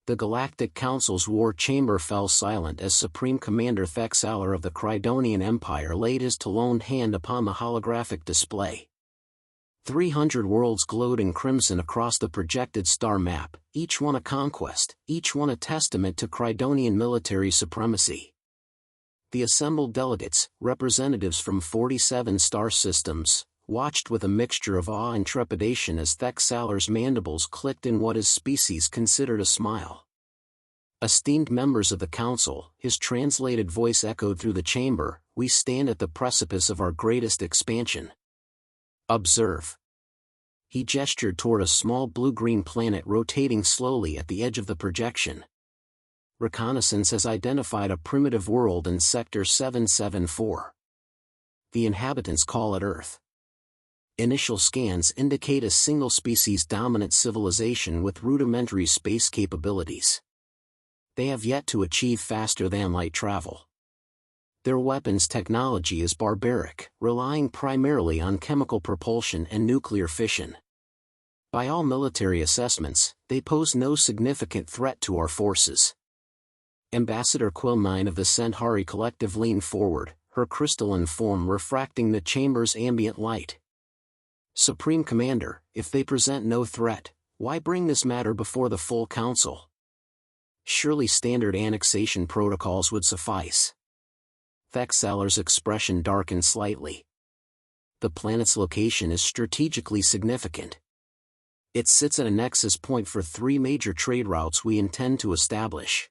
The Galactic Council's war chamber fell silent as Supreme Commander Thexaler of the Crydonian Empire laid his taloned hand upon the holographic display. 300 worlds glowed in crimson across the projected star map, each one a conquest, each one a testament to Crydonian military supremacy. The assembled delegates, representatives from 47 star systems, watched with a mixture of awe and trepidation as Thexaler's mandibles clicked in what his species considered a smile. Esteemed members of the council, his translated voice echoed through the chamber, we stand at the precipice of our greatest expansion. Observe. He gestured toward a small blue-green planet rotating slowly at the edge of the projection. Reconnaissance has identified a primitive world in Sector 774. The inhabitants call it Earth. Initial scans indicate a single-species dominant civilization with rudimentary space capabilities. They have yet to achieve faster-than-light travel. Their weapons technology is barbaric, relying primarily on chemical propulsion and nuclear fission. By all military assessments, they pose no significant threat to our forces. Ambassador Quilmine of the Centauri Collective leaned forward, her crystalline form refracting the chamber's ambient light. Supreme Commander, if they present no threat, why bring this matter before the full council? Surely standard annexation protocols would suffice. Thexaler's expression darkened slightly. The planet's location is strategically significant. It sits at a nexus point for 3 major trade routes we intend to establish.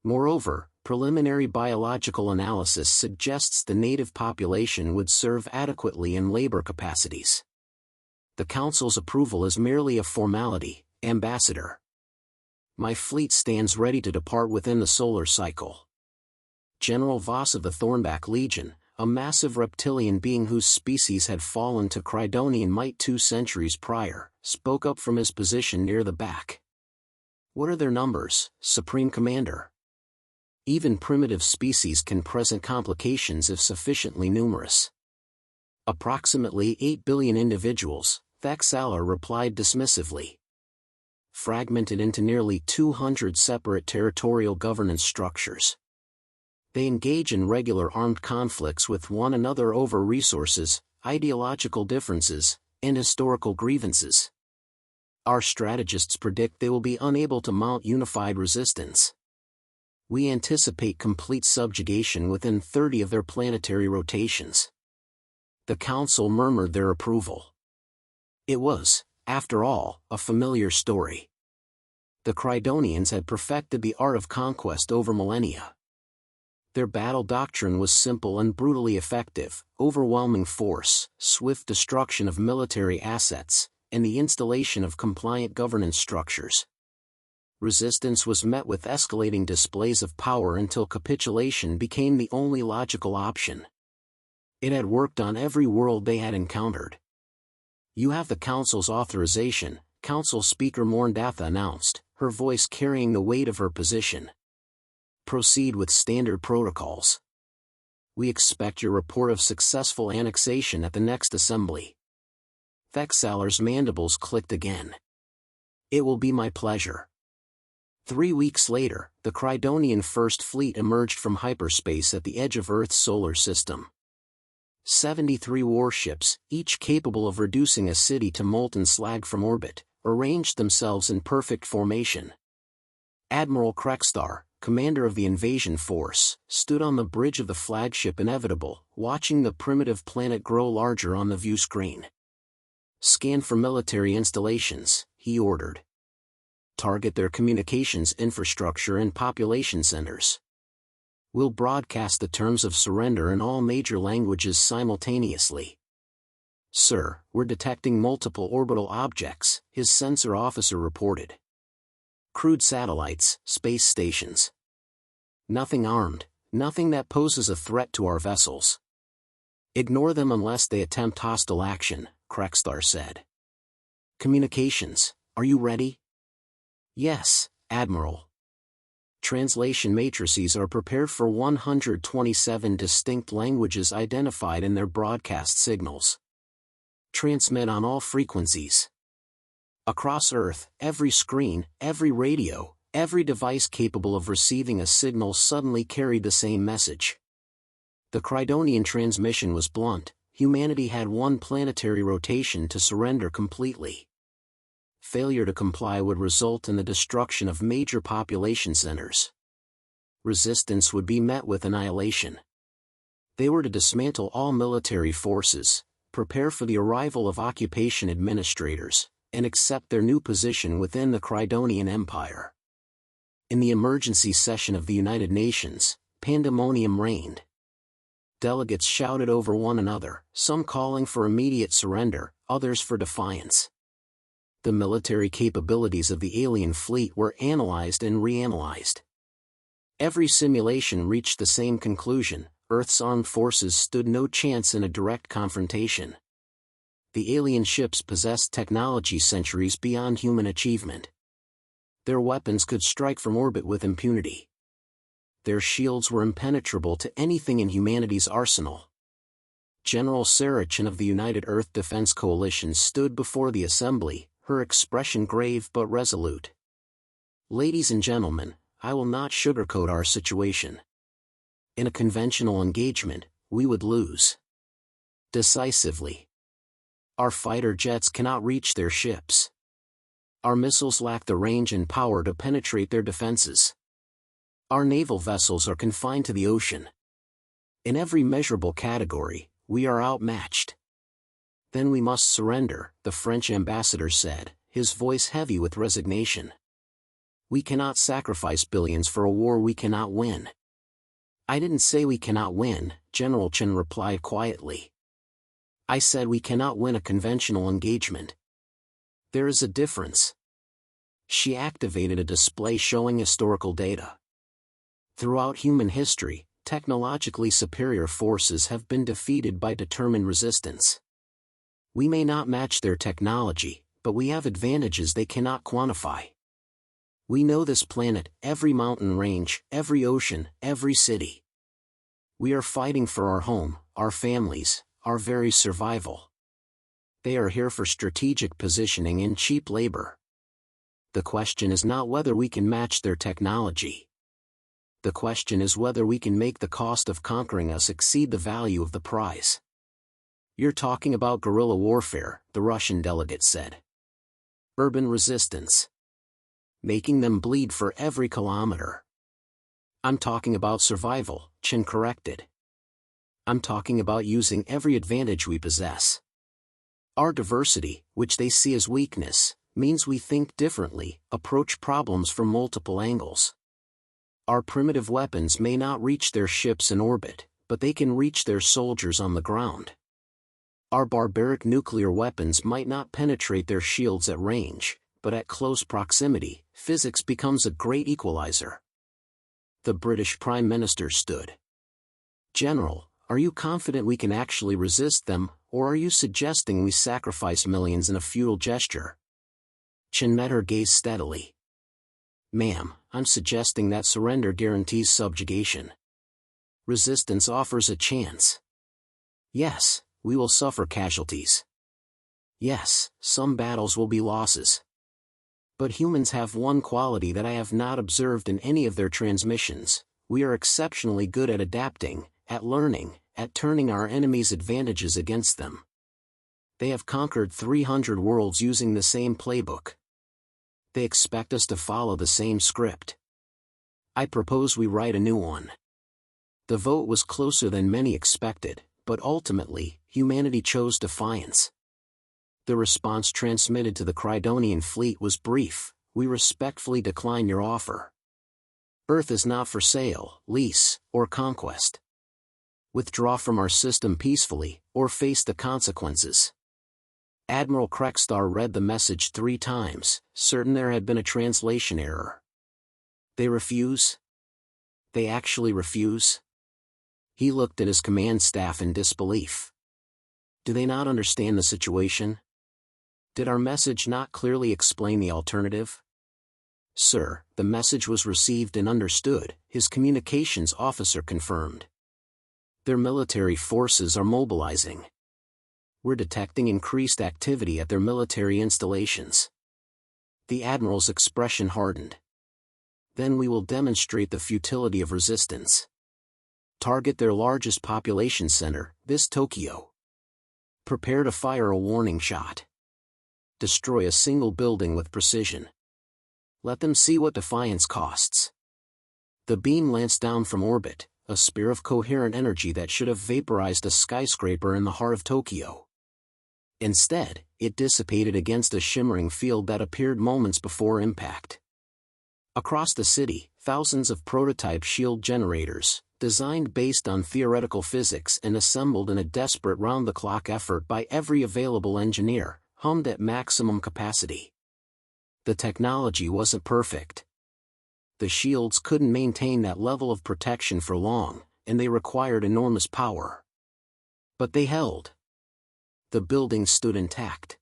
Moreover, preliminary biological analysis suggests the native population would serve adequately in labor capacities. The Council's approval is merely a formality, Ambassador. My fleet stands ready to depart within the solar cycle. General Voss of the Thornback Legion, a massive reptilian being whose species had fallen to Crydonian might 2 centuries prior, spoke up from his position near the back. What are their numbers, Supreme Commander? Even primitive species can present complications if sufficiently numerous. Approximately 8 billion individuals, Thexaler replied dismissively. Fragmented into nearly 200 separate territorial governance structures. They engage in regular armed conflicts with one another over resources, ideological differences, and historical grievances. Our strategists predict they will be unable to mount unified resistance. We anticipate complete subjugation within 30 of their planetary rotations. The Council murmured their approval. It was, after all, a familiar story. The Crydonians had perfected the art of conquest over millennia. Their battle doctrine was simple and brutally effective: overwhelming force, swift destruction of military assets, and the installation of compliant governance structures. Resistance was met with escalating displays of power until capitulation became the only logical option. It had worked on every world they had encountered. You have the Council's authorization, Council Speaker Morndatha announced, her voice carrying the weight of her position. Proceed with standard protocols. We expect your report of successful annexation at the next assembly. Thexaler's mandibles clicked again. It will be my pleasure. 3 weeks later, the Crydonian First Fleet emerged from hyperspace at the edge of Earth's solar system. 73 warships, each capable of reducing a city to molten slag from orbit, arranged themselves in perfect formation. Admiral Krexstar, commander of the invasion force, stood on the bridge of the flagship Inevitable, watching the primitive planet grow larger on the view screen. Scan for military installations, he ordered. Target their communications infrastructure and population centers. We'll broadcast the terms of surrender in all major languages simultaneously. Sir, we're detecting multiple orbital objects, his sensor officer reported. Crude satellites, space stations. Nothing armed, nothing that poses a threat to our vessels. Ignore them unless they attempt hostile action, Krexstar said. Communications, are you ready? Yes, Admiral. Translation matrices are prepared for 127 distinct languages identified in their broadcast signals. Transmit on all frequencies. Across Earth, every screen, every radio, Every device capable of receiving a signal suddenly carried the same message. The Crydonian transmission was blunt: humanity had one planetary rotation to surrender completely. Failure to comply would result in the destruction of major population centers. Resistance would be met with annihilation. They were to dismantle all military forces, prepare for the arrival of occupation administrators, and accept their new position within the Crydonian Empire. In the emergency session of the United Nations, pandemonium reigned. Delegates shouted over one another, some calling for immediate surrender, others for defiance. The military capabilities of the alien fleet were analyzed and reanalyzed. Every simulation reached the same conclusion: Earth's armed forces stood no chance in a direct confrontation. The alien ships possessed technology centuries beyond human achievement. Their weapons could strike from orbit with impunity. Their shields were impenetrable to anything in humanity's arsenal. General Saracen of the United Earth Defense Coalition stood before the assembly, her expression grave but resolute. "Ladies and gentlemen, I will not sugarcoat our situation. In a conventional engagement, we would lose. Decisively. Our fighter jets cannot reach their ships. Our missiles lack the range and power to penetrate their defenses. Our naval vessels are confined to the ocean. In every measurable category, we are outmatched. Then we must surrender," the French ambassador said, his voice heavy with resignation. "We cannot sacrifice billions for a war we cannot win." "I didn't say we cannot win," General Chen replied quietly. "I said we cannot win a conventional engagement. There is a difference." She activated a display showing historical data. Throughout human history, technologically superior forces have been defeated by determined resistance. We may not match their technology, but we have advantages they cannot quantify. We know this planet, every mountain range, every ocean, every city. We are fighting for our home, our families, our very survival. They are here for strategic positioning and cheap labor. The question is not whether we can match their technology. The question is whether we can make the cost of conquering us exceed the value of the prize. "You're talking about guerrilla warfare," the Russian delegate said. "Urban resistance. Making them bleed for every kilometer." "I'm talking about survival," Chen corrected. "I'm talking about using every advantage we possess. Our diversity, which they see as weakness, means we think differently, approach problems from multiple angles. Our primitive weapons may not reach their ships in orbit, but they can reach their soldiers on the ground. Our barbaric nuclear weapons might not penetrate their shields at range, but at close proximity, physics becomes a great equalizer." The British Prime Minister stood. "General, are you confident we can actually resist them, or are you suggesting we sacrifice millions in a futile gesture?" Chen met her gaze steadily. "Ma'am, I'm suggesting that surrender guarantees subjugation. Resistance offers a chance. Yes, we will suffer casualties. Yes, some battles will be losses. But humans have one quality that I have not observed in any of their transmissions: we are exceptionally good at adapting, at learning, at turning our enemies' advantages against them. They have conquered 300 worlds using the same playbook. They expect us to follow the same script. I propose we write a new one." The vote was closer than many expected, but ultimately, humanity chose defiance. The response transmitted to the Crydonian fleet was brief: "We respectfully decline your offer. Earth is not for sale, lease, or conquest. Withdraw from our system peacefully, or face the consequences." Admiral Krekstar read the message 3 times, certain there had been a translation error. "They refuse? They actually refuse?" He looked at his command staff in disbelief. "Do they not understand the situation? Did our message not clearly explain the alternative?" "Sir, the message was received and understood," his communications officer confirmed. "Their military forces are mobilizing. We're detecting increased activity at their military installations." The admiral's expression hardened. Then we will demonstrate the futility of resistance. Target their largest population center, this Tokyo. Prepare to fire a warning shot. Destroy a single building with precision. Let them see what defiance costs. The beam lanced down from orbit, a spear of coherent energy that should have vaporized a skyscraper in the heart of Tokyo. Instead, it dissipated against a shimmering field that appeared moments before impact. Across the city, thousands of prototype shield generators, designed based on theoretical physics and assembled in a desperate round-the-clock effort by every available engineer, hummed at maximum capacity. The technology wasn't perfect. The shields couldn't maintain that level of protection for long, and they required enormous power. But they held. The building stood intact.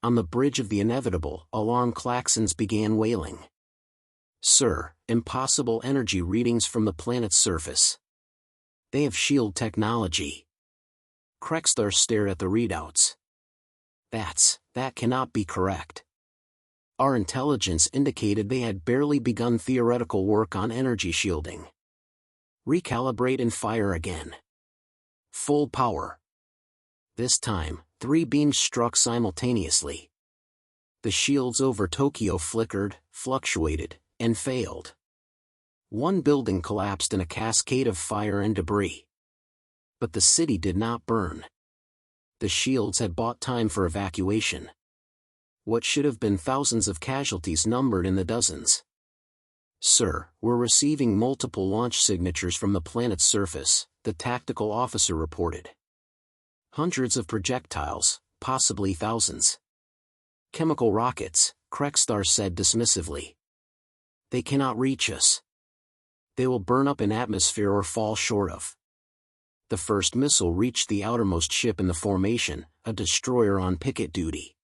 On the bridge of the inevitable, alarm klaxons began wailing. Sir, impossible energy readings from the planet's surface. They have shield technology. Krextar stared at the readouts. That cannot be correct. Our intelligence indicated they had barely begun theoretical work on energy shielding. Recalibrate and fire again. Full power. This time, 3 beams struck simultaneously. The shields over Tokyo flickered, fluctuated, and failed. One building collapsed in a cascade of fire and debris. But the city did not burn. The shields had bought time for evacuation. What should have been thousands of casualties numbered in the dozens. Sir, we're receiving multiple launch signatures from the planet's surface, the tactical officer reported. Hundreds of projectiles, possibly thousands. Chemical rockets, Krextar said dismissively. They cannot reach us. They will burn up in atmosphere or fall short of. The first missile reached the outermost ship in the formation, a destroyer on picket duty.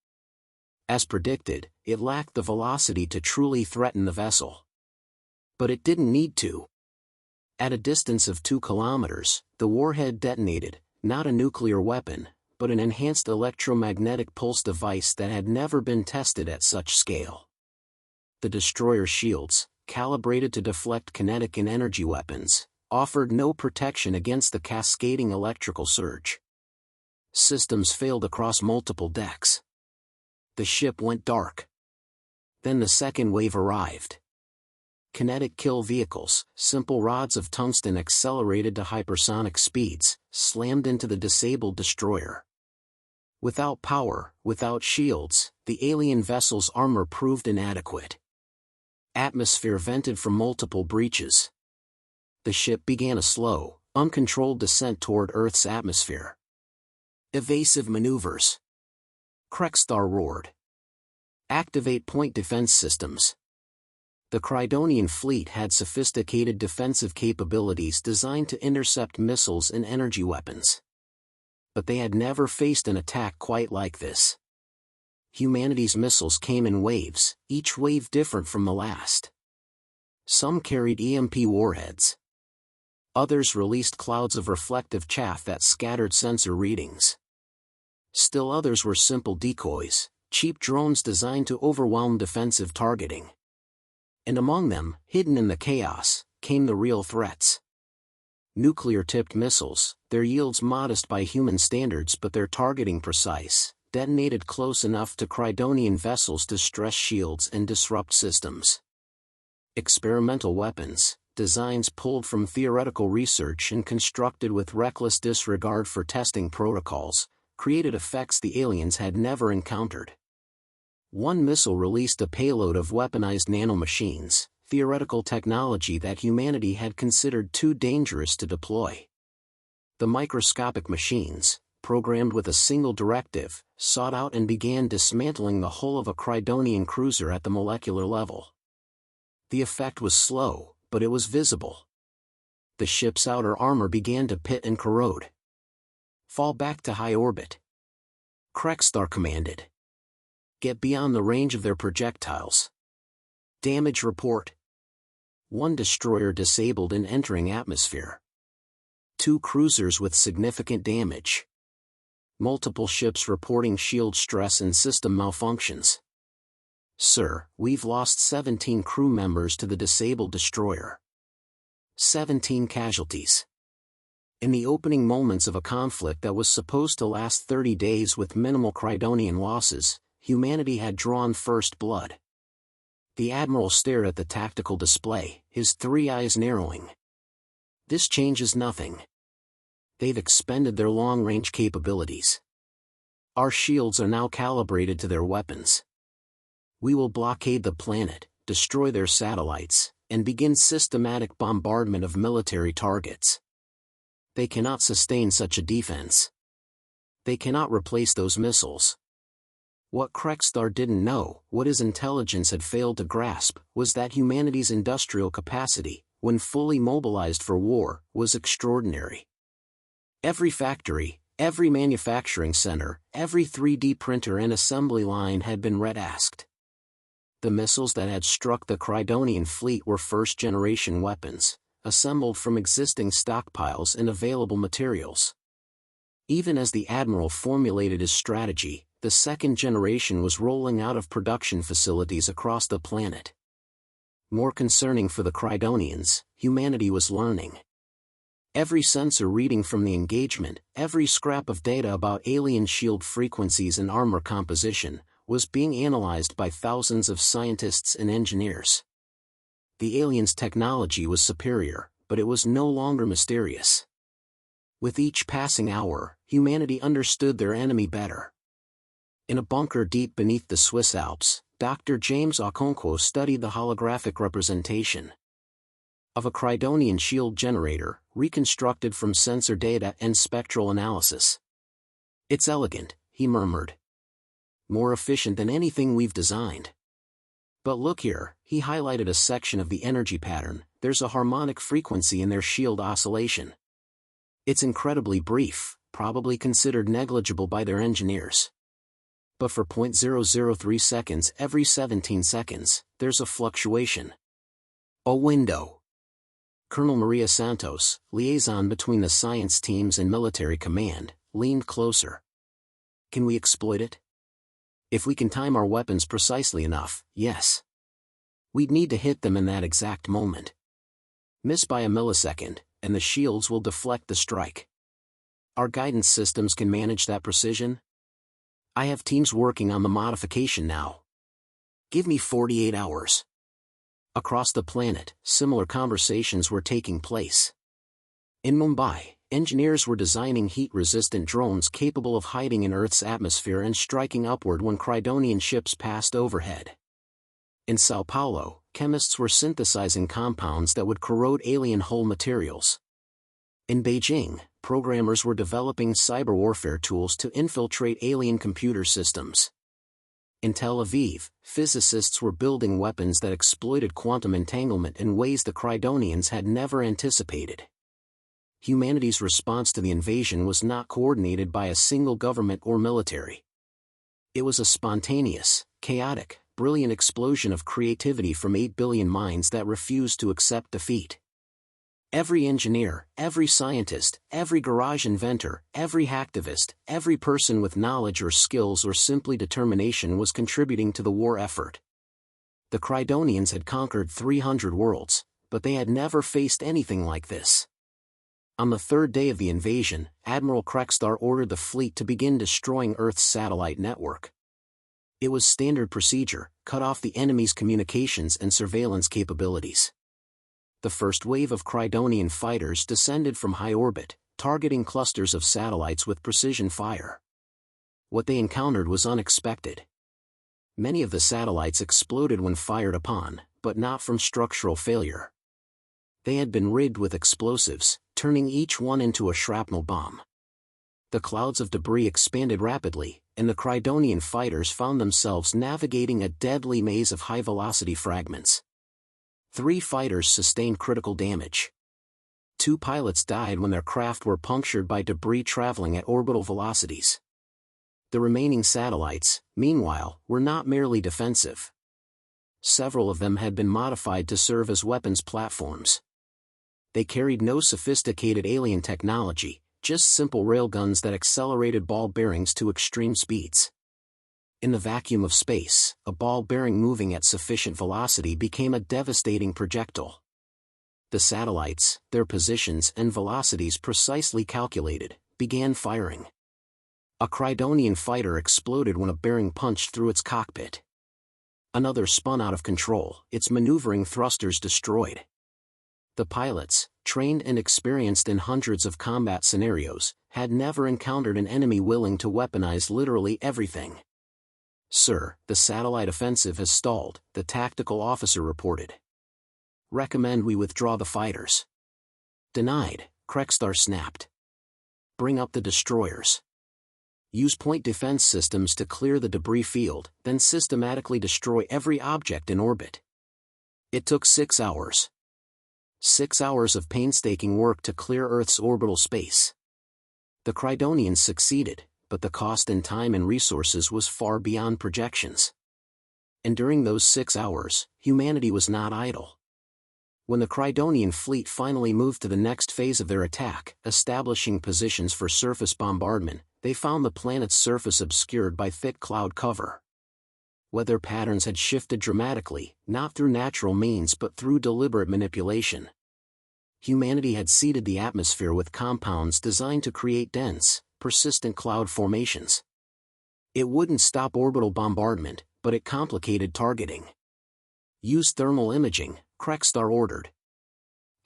As predicted, it lacked the velocity to truly threaten the vessel. But it didn't need to. At a distance of 2 kilometers, the warhead detonated, not a nuclear weapon, but an enhanced electromagnetic pulse device that had never been tested at such scale. The destroyer shields, calibrated to deflect kinetic and energy weapons, offered no protection against the cascading electrical surge. Systems failed across multiple decks. The ship went dark. Then the second wave arrived. Kinetic kill vehicles, simple rods of tungsten accelerated to hypersonic speeds, slammed into the disabled destroyer. Without power, without shields, the alien vessel's armor proved inadequate. Atmosphere vented from multiple breaches. The ship began a slow, uncontrolled descent toward Earth's atmosphere. Evasive maneuvers. Krextar roared. Activate point defense systems. The Crydonian fleet had sophisticated defensive capabilities designed to intercept missiles and energy weapons. But they had never faced an attack quite like this. Humanity's missiles came in waves, each wave different from the last. Some carried EMP warheads. Others released clouds of reflective chaff that scattered sensor readings. Still others were simple decoys, cheap drones designed to overwhelm defensive targeting. And among them, hidden in the chaos, came the real threats. Nuclear-tipped missiles, their yields modest by human standards but their targeting precise, detonated close enough to Crydonian vessels to stress shields and disrupt systems. Experimental weapons, designs pulled from theoretical research and constructed with reckless disregard for testing protocols, created effects the aliens had never encountered. One missile released a payload of weaponized nanomachines, theoretical technology that humanity had considered too dangerous to deploy. The microscopic machines, programmed with a single directive, sought out and began dismantling the hull of a Crydonian cruiser at the molecular level. The effect was slow, but it was visible. The ship's outer armor began to pit and corrode. Fall back to high orbit. Krextar commanded. Get beyond the range of their projectiles. Damage report. 1 destroyer disabled in entering atmosphere. 2 cruisers with significant damage. Multiple ships reporting shield stress and system malfunctions. "Sir, we've lost 17 crew members to the disabled destroyer. 17 casualties." In the opening moments of a conflict that was supposed to last 30 days with minimal Crydonian losses, humanity had drawn first blood. The Admiral stared at the tactical display, his 3 eyes narrowing. "This changes nothing. They've expended their long-range capabilities. Our shields are now calibrated to their weapons. We will blockade the planet, destroy their satellites, and begin systematic bombardment of military targets. They cannot sustain such a defense. They cannot replace those missiles." What Krextar didn't know, what his intelligence had failed to grasp, was that humanity's industrial capacity, when fully mobilized for war, was extraordinary. Every factory, every manufacturing center, every 3D printer and assembly line had been red-asked. The missiles that had struck the Crydonian fleet were first-generation weapons, assembled from existing stockpiles and available materials. Even as the Admiral formulated his strategy, the second generation was rolling out of production facilities across the planet. More concerning for the Crydonians, humanity was learning. Every sensor reading from the engagement, every scrap of data about alien shield frequencies and armor composition, was being analyzed by thousands of scientists and engineers. The aliens' technology was superior, but it was no longer mysterious. With each passing hour, humanity understood their enemy better. In a bunker deep beneath the Swiss Alps, Dr. James Okonkwo studied the holographic representation of a Crydonian shield generator, reconstructed from sensor data and spectral analysis. "It's elegant," he murmured. "More efficient than anything we've designed. But look here," he highlighted a section of the energy pattern, "there's a harmonic frequency in their shield oscillation. It's incredibly brief, probably considered negligible by their engineers. But for 0.003 seconds every 17 seconds, there's a fluctuation. A window." Colonel Maria Santos, liaison between the science teams and military command, leaned closer. "Can we exploit it? If we can time our weapons precisely enough, yes. We'd need to hit them in that exact moment. Miss by a millisecond, and the shields will deflect the strike. Our guidance systems can manage that precision. I have teams working on the modification now. Give me 48 hours. Across the planet, similar conversations were taking place. In Mumbai, engineers were designing heat-resistant drones capable of hiding in Earth's atmosphere and striking upward when Crydonian ships passed overhead. In Sao Paulo, chemists were synthesizing compounds that would corrode alien hull materials. In Beijing, programmers were developing cyber warfare tools to infiltrate alien computer systems. In Tel Aviv, physicists were building weapons that exploited quantum entanglement in ways the Crydonians had never anticipated. Humanity's response to the invasion was not coordinated by a single government or military. It was a spontaneous, chaotic, brilliant explosion of creativity from 8 billion minds that refused to accept defeat. Every engineer, every scientist, every garage inventor, every hacktivist, every person with knowledge or skills or simply determination was contributing to the war effort. The Crydonians had conquered 300 worlds, but they had never faced anything like this. On the third day of the invasion, Admiral Krextar ordered the fleet to begin destroying Earth's satellite network. It was standard procedure: cut off the enemy's communications and surveillance capabilities. The first wave of Crydonian fighters descended from high orbit, targeting clusters of satellites with precision fire. What they encountered was unexpected. Many of the satellites exploded when fired upon, but not from structural failure. They had been rigged with explosives, turning each one into a shrapnel bomb. The clouds of debris expanded rapidly, and the Crydonian fighters found themselves navigating a deadly maze of high-velocity fragments. 3 fighters sustained critical damage. 2 pilots died when their craft were punctured by debris traveling at orbital velocities. The remaining satellites, meanwhile, were not merely defensive. Several of them had been modified to serve as weapons platforms. They carried no sophisticated alien technology, just simple railguns that accelerated ball bearings to extreme speeds. In the vacuum of space, a ball bearing moving at sufficient velocity became a devastating projectile. The satellites, their positions and velocities precisely calculated, began firing. A Crydonian fighter exploded when a bearing punched through its cockpit. Another spun out of control, its maneuvering thrusters destroyed. The pilots, trained and experienced in hundreds of combat scenarios, had never encountered an enemy willing to weaponize literally everything. "Sir, the satellite offensive has stalled," the tactical officer reported. "Recommend we withdraw the fighters." "Denied," Krekstar snapped. "Bring up the destroyers. Use point defense systems to clear the debris field, then systematically destroy every object in orbit." It took 6 hours. 6 hours of painstaking work to clear Earth's orbital space. The Crydonians succeeded, but the cost in time and resources was far beyond projections. And during those 6 hours, humanity was not idle. When the Crydonian fleet finally moved to the next phase of their attack, establishing positions for surface bombardment, they found the planet's surface obscured by thick cloud cover. Weather patterns had shifted dramatically, not through natural means but through deliberate manipulation. Humanity had seeded the atmosphere with compounds designed to create dense, persistent cloud formations. It wouldn't stop orbital bombardment, but it complicated targeting. "Use thermal imaging," Krekstar ordered.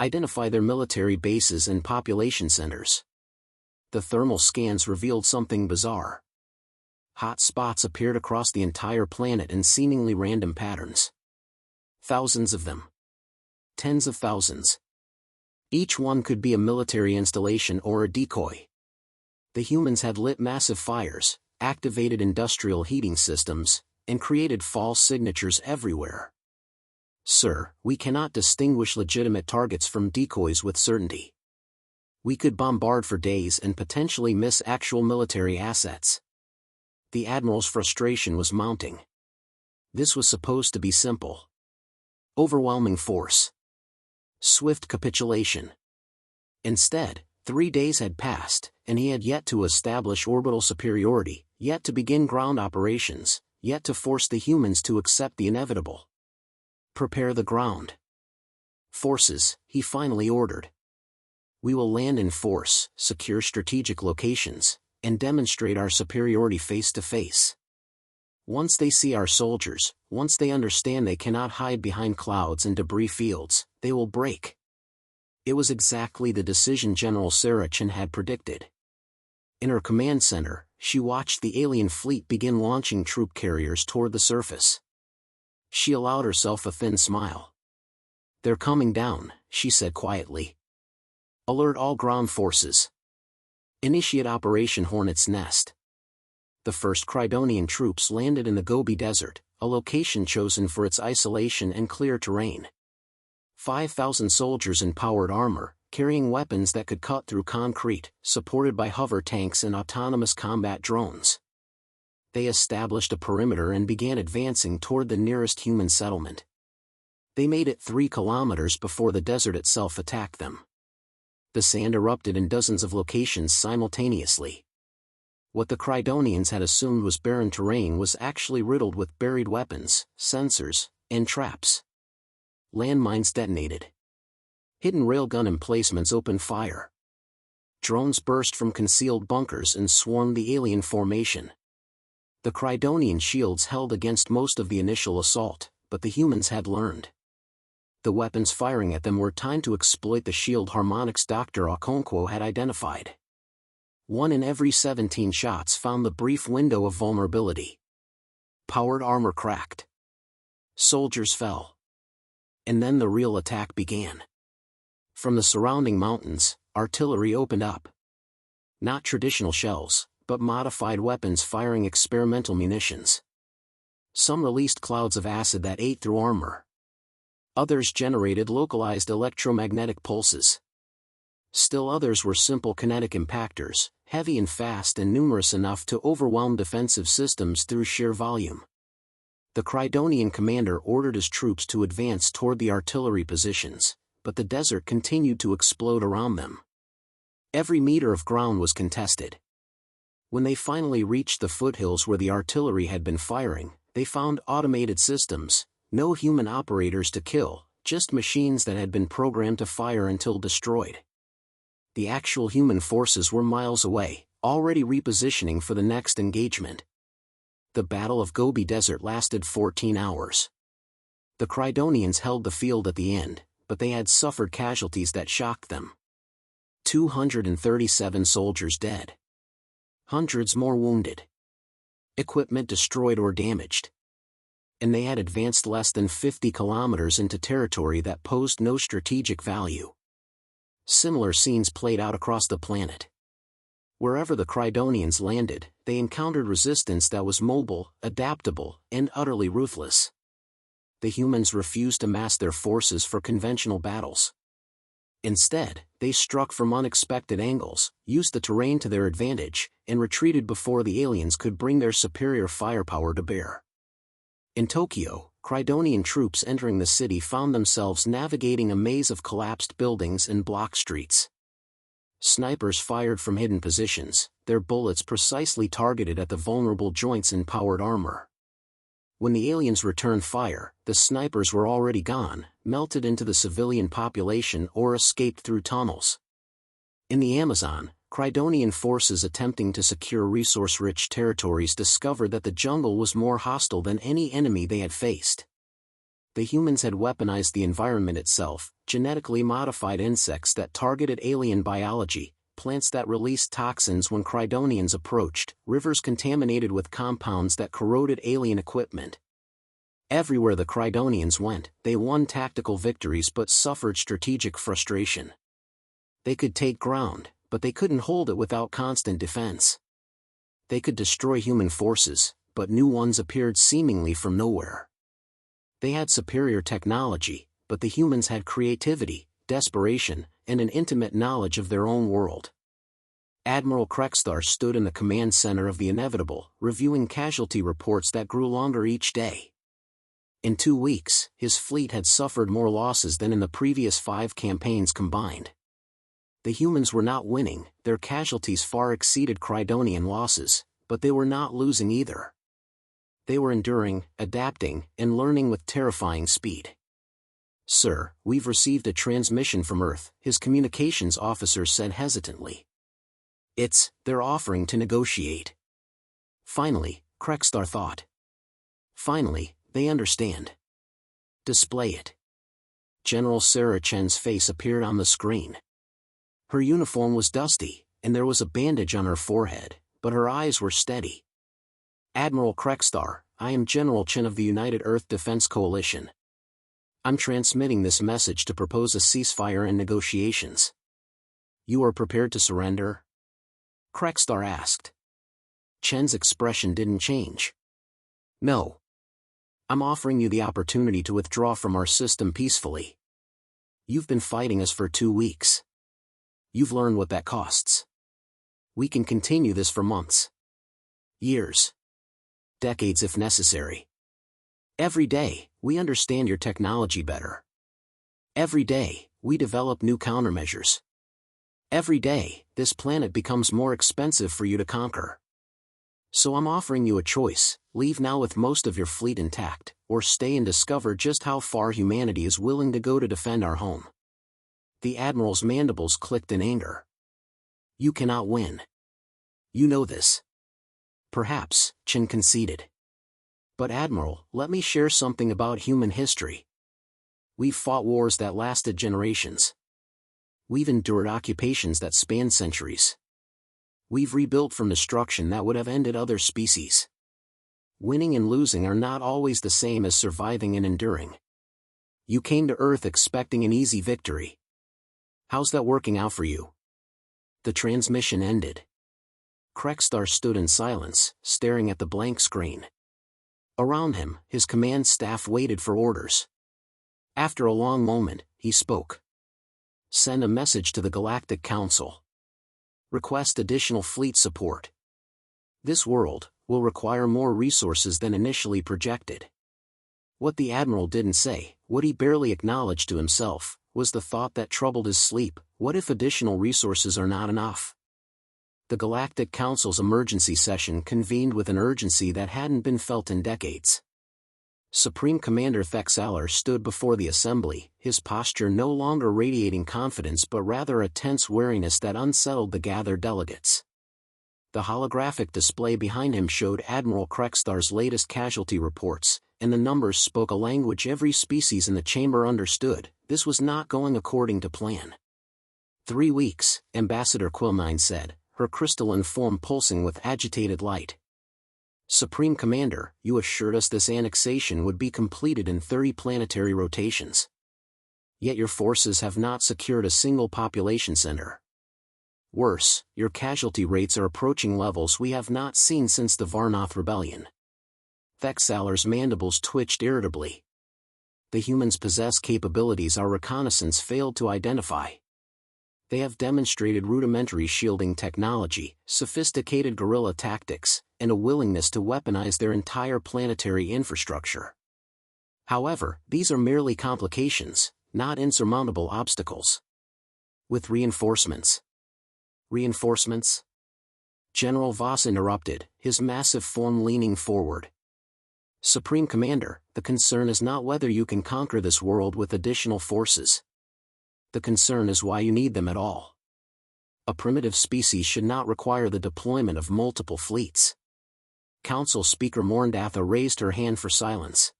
"Identify their military bases and population centers." The thermal scans revealed something bizarre. Hot spots appeared across the entire planet in seemingly random patterns. Thousands of them. Tens of thousands. Each one could be a military installation or a decoy. The humans had lit massive fires, activated industrial heating systems, and created false signatures everywhere. "Sir, we cannot distinguish legitimate targets from decoys with certainty. We could bombard for days and potentially miss actual military assets." The admiral's frustration was mounting. This was supposed to be simple. Overwhelming force. Swift capitulation. Instead, 3 days had passed, and he had yet to establish orbital superiority, yet to begin ground operations, yet to force the humans to accept the inevitable. "Prepare the ground forces," he finally ordered. "We will land in force, secure strategic locations, and demonstrate our superiority face to face. Once they see our soldiers, once they understand they cannot hide behind clouds and debris fields, they will break." It was exactly the decision General Sarachin had predicted. In her command center, she watched the alien fleet begin launching troop carriers toward the surface. She allowed herself a thin smile. "They're coming down," she said quietly. "Alert all ground forces. Initiate Operation Hornet's Nest." The first Crydonian troops landed in the Gobi Desert, a location chosen for its isolation and clear terrain. 5,000 soldiers in powered armor, carrying weapons that could cut through concrete, supported by hover tanks and autonomous combat drones. They established a perimeter and began advancing toward the nearest human settlement. They made it 3 kilometers before the desert itself attacked them. The sand erupted in dozens of locations simultaneously. What the Crydonians had assumed was barren terrain was actually riddled with buried weapons, sensors, and traps. Landmines detonated. Hidden railgun emplacements opened fire. Drones burst from concealed bunkers and swarmed the alien formation. The Crydonian shields held against most of the initial assault, but the humans had learned. The weapons firing at them were timed to exploit the shield harmonics Dr. Okonkwo had identified. 1 in every 17 shots found the brief window of vulnerability. Powered armor cracked. Soldiers fell. And then the real attack began. From the surrounding mountains, artillery opened up. Not traditional shells, but modified weapons firing experimental munitions. Some released clouds of acid that ate through armor. Others generated localized electromagnetic pulses. Still others were simple kinetic impactors, heavy and fast and numerous enough to overwhelm defensive systems through sheer volume. The Crydonian commander ordered his troops to advance toward the artillery positions, but the desert continued to explode around them. Every meter of ground was contested. When they finally reached the foothills where the artillery had been firing, they found automated systems, no human operators to kill, just machines that had been programmed to fire until destroyed. The actual human forces were miles away, already repositioning for the next engagement. The Battle of Gobi Desert lasted 14 hours. The Crydonians held the field at the end, but they had suffered casualties that shocked them. 237 soldiers dead. Hundreds more wounded. Equipment destroyed or damaged. And they had advanced less than 50 kilometers into territory that posed no strategic value. Similar scenes played out across the planet. Wherever the Crydonians landed, they encountered resistance that was mobile, adaptable, and utterly ruthless. The humans refused to mass their forces for conventional battles. Instead, they struck from unexpected angles, used the terrain to their advantage, and retreated before the aliens could bring their superior firepower to bear. In Tokyo, Crydonian troops entering the city found themselves navigating a maze of collapsed buildings and block streets. Snipers fired from hidden positions, their bullets precisely targeted at the vulnerable joints in powered armor. When the aliens returned fire, the snipers were already gone, melted into the civilian population or escaped through tunnels. In the Amazon, Crydonian forces attempting to secure resource-rich territories discovered that the jungle was more hostile than any enemy they had faced. The humans had weaponized the environment itself, genetically modified insects that targeted alien biology, plants that released toxins when Crydonians approached, rivers contaminated with compounds that corroded alien equipment. Everywhere the Crydonians went, they won tactical victories but suffered strategic frustration. They could take ground, but they couldn't hold it without constant defense. They could destroy human forces, but new ones appeared seemingly from nowhere. They had superior technology, but the humans had creativity, desperation, and an intimate knowledge of their own world. Admiral Krextar stood in the command center of the Inevitable, reviewing casualty reports that grew longer each day. In 2 weeks, his fleet had suffered more losses than in the previous 5 campaigns combined. The humans were not winning, their casualties far exceeded Crydonian losses, but they were not losing either. They were enduring, adapting, and learning with terrifying speed. "Sir, we've received a transmission from Earth," his communications officer said hesitantly. They're offering to negotiate." Finally, Krextar thought. Finally, they understand. Display it. General Sarah Chen's face appeared on the screen. Her uniform was dusty, and there was a bandage on her forehead, but her eyes were steady. "Admiral Krextar, I am General Chen of the United Earth Defense Coalition. I'm transmitting this message to propose a ceasefire and negotiations. You are prepared to surrender?" Krextar asked. Chen's expression didn't change. "No. I'm offering you the opportunity to withdraw from our system peacefully. You've been fighting us for 2 weeks. You've learned what that costs. We can continue this for months. Years. Decades if necessary. Every day, we understand your technology better. Every day, we develop new countermeasures. Every day, this planet becomes more expensive for you to conquer. So I'm offering you a choice: leave now with most of your fleet intact, or stay and discover just how far humanity is willing to go to defend our home." The Admiral's mandibles clicked in anger. "You cannot win. You know this." "Perhaps," Chen conceded. "But Admiral, let me share something about human history. We've fought wars that lasted generations. We've endured occupations that spanned centuries. We've rebuilt from destruction that would have ended other species. Winning and losing are not always the same as surviving and enduring. You came to Earth expecting an easy victory. How's that working out for you?" The transmission ended. Krextar stood in silence, staring at the blank screen. Around him, his command staff waited for orders. After a long moment, he spoke. "Send a message to the Galactic Council. Request additional fleet support. This world will require more resources than initially projected." What the Admiral didn't say, what he barely acknowledged to himself, was the thought that troubled his sleep: what if additional resources are not enough? The Galactic Council's emergency session convened with an urgency that hadn't been felt in decades. Supreme Commander Thexaler stood before the assembly, his posture no longer radiating confidence but rather a tense wariness that unsettled the gathered delegates. The holographic display behind him showed Admiral Krextar's latest casualty reports, and the numbers spoke a language every species in the chamber understood. This was not going according to plan. 3 weeks, Ambassador Quilnine said, her crystalline form pulsing with agitated light. Supreme Commander, you assured us this annexation would be completed in 30 planetary rotations. Yet your forces have not secured a single population center. Worse, your casualty rates are approaching levels we have not seen since the Varnoth Rebellion. Thexaler's mandibles twitched irritably. The humans possess capabilities our reconnaissance failed to identify. They have demonstrated rudimentary shielding technology, sophisticated guerrilla tactics, and a willingness to weaponize their entire planetary infrastructure. However, these are merely complications, not insurmountable obstacles. With reinforcements. Reinforcements? General Voss interrupted, his massive form leaning forward. Supreme Commander, the concern is not whether you can conquer this world with additional forces. The concern is why you need them at all. A primitive species should not require the deployment of multiple fleets. Council Speaker Morndatha raised her hand for silence.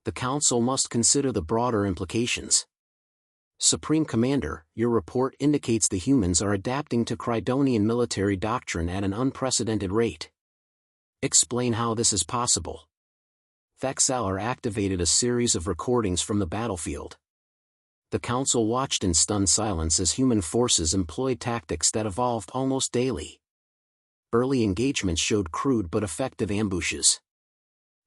The Council must consider the broader implications. Supreme Commander, your report indicates the humans are adapting to Crydonian military doctrine at an unprecedented rate. Explain how this is possible. Thexaler activated a series of recordings from the battlefield. The Council watched in stunned silence as human forces employed tactics that evolved almost daily. Early engagements showed crude but effective ambushes.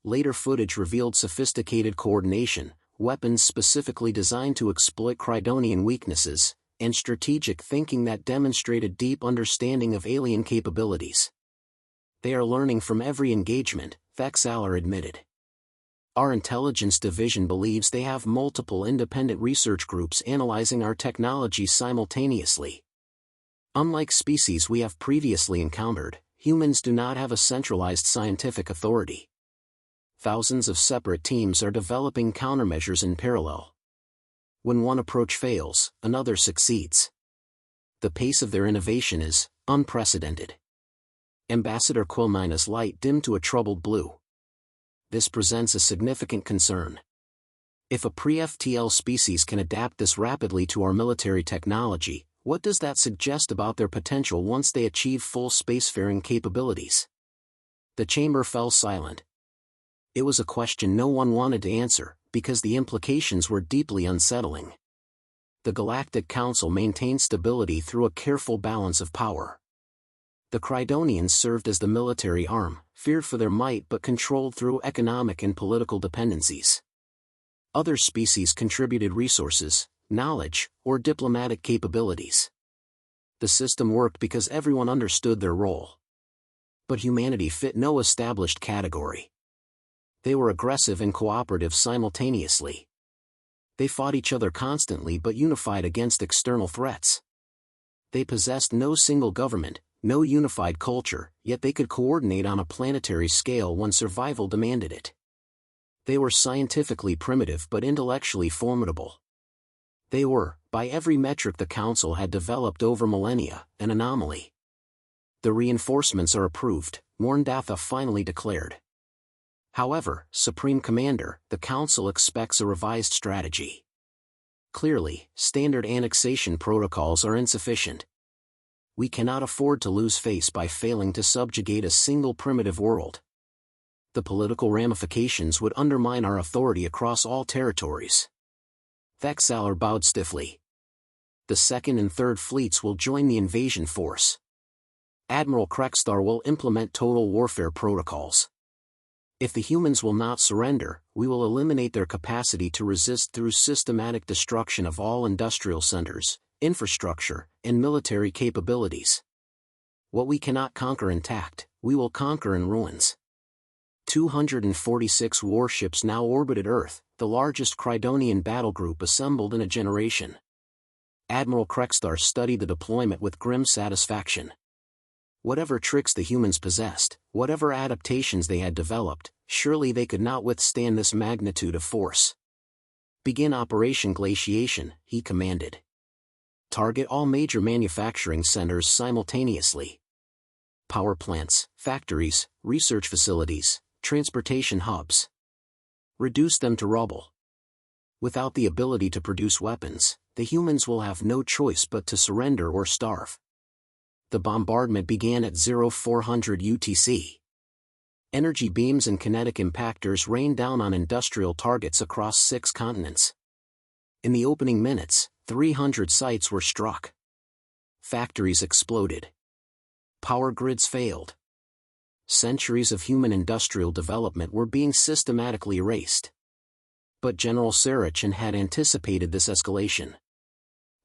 Later footage revealed sophisticated coordination, weapons specifically designed to exploit Crydonian weaknesses, and strategic thinking that demonstrated deep understanding of alien capabilities. They are learning from every engagement, Thexaler admitted. Our intelligence division believes they have multiple independent research groups analyzing our technology simultaneously. Unlike species we have previously encountered, humans do not have a centralized scientific authority. Thousands of separate teams are developing countermeasures in parallel. When one approach fails, another succeeds. The pace of their innovation is unprecedented. Ambassador Quilnine's light dimmed to a troubled blue. This presents a significant concern. If a pre-FTL species can adapt this rapidly to our military technology, what does that suggest about their potential once they achieve full spacefaring capabilities? The chamber fell silent. It was a question no one wanted to answer, because the implications were deeply unsettling. The Galactic Council maintained stability through a careful balance of power. The Crydonians served as the military arm, feared for their might but controlled through economic and political dependencies. Other species contributed resources, knowledge, or diplomatic capabilities. The system worked because everyone understood their role. But humanity fit no established category. They were aggressive and cooperative simultaneously. They fought each other constantly but unified against external threats. They possessed no single government, no unified culture, yet they could coordinate on a planetary scale when survival demanded it. They were scientifically primitive but intellectually formidable. They were, by every metric the Council had developed over millennia, an anomaly. The reinforcements are approved, Morndatha finally declared. However, Supreme Commander, the Council expects a revised strategy. Clearly, standard annexation protocols are insufficient. We cannot afford to lose face by failing to subjugate a single primitive world. The political ramifications would undermine our authority across all territories. Thexaler bowed stiffly. The second and third fleets will join the invasion force. Admiral Krextar will implement total warfare protocols. If the humans will not surrender, we will eliminate their capacity to resist through systematic destruction of all industrial centers, infrastructure, and military capabilities. What we cannot conquer intact, we will conquer in ruins. 246 warships now orbited Earth, the largest Crydonian battle group assembled in a generation. Admiral Krextar studied the deployment with grim satisfaction. Whatever tricks the humans possessed, whatever adaptations they had developed, surely they could not withstand this magnitude of force. Begin Operation Glaciation, he commanded. Target all major manufacturing centers simultaneously. Power plants, factories, research facilities, transportation hubs. Reduce them to rubble. Without the ability to produce weapons, the humans will have no choice but to surrender or starve. The bombardment began at 0400 UTC. Energy beams and kinetic impactors rained down on industrial targets across 6 continents. In the opening minutes, 300 sites were struck. Factories exploded. Power grids failed. Centuries of human industrial development were being systematically erased. But General Sarachin had anticipated this escalation.